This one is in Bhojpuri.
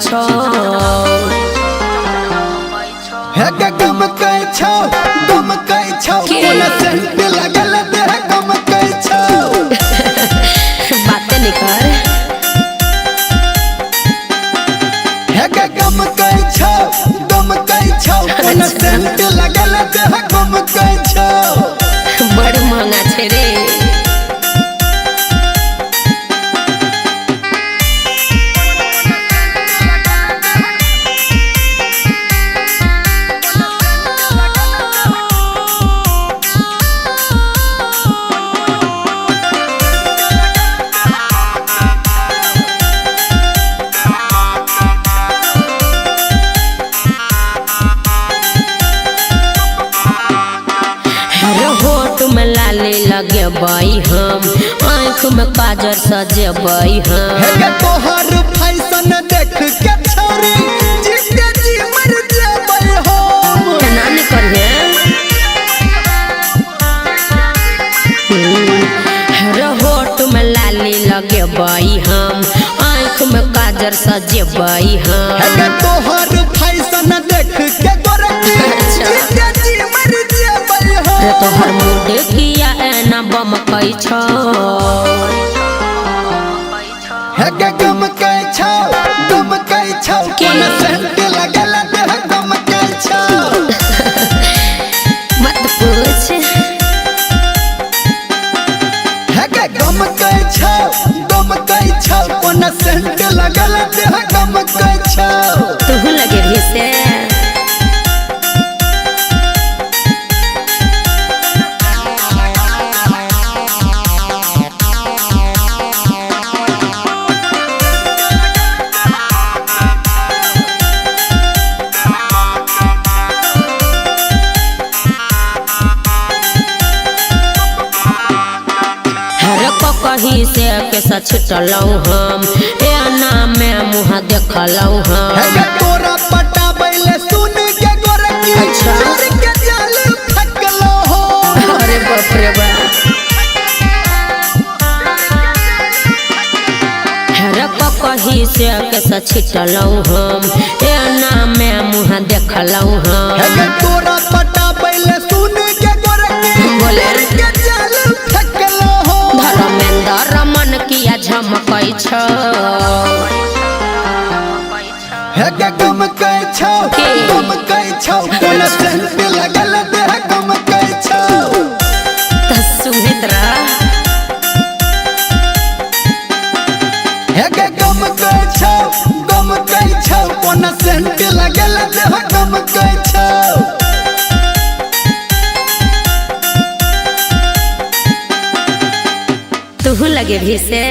छो हे गम कै छो कोना सेंट लगल देह गम कै छो बातें निकर हे गम कै छो कोना सेंट लगल देह गम कै छो बड़ महंगा छे रे में लाले लगे बाई हम आँख में काजर सजे बाई हम हे तोहर फैशन देख के छोरी जीते जी मर जेबै हम ना नहीं करिए होठ में लाले लगे बाई हम आँख में काजर सजे बाई हम हे तोहर फैशन देख के गोरखी जीते जी मर जेबै हम तोहर मूड किया एना बम कई छो हे गम कै छो कोना सेंट लगल देह गम कै छो मत पूछ हे गम कै छो कोना सेंट लगल देह गम कै छो तू लगे भी से कहीं से के सच चलऊ हम एना में मुँह देखलऊ हम हे तोरा पटाबैले सुन के गोरखी अच्छा के जाल फकलो हो अरे बाप रे बाप कहीं से के सच चलऊ हम एना में मुँह देखलऊ हम हे तोरा पटाबैले सुन के गोरखी बोले के जाल फकलो हो धर्मेंद्र मन किया झमकई छो हे गम कै छो कोना सेंट लगल देह गम कै छो त सुमित रह हे गम कै छो कोना सेंट लगल देह गम कै छो तू लगे भी से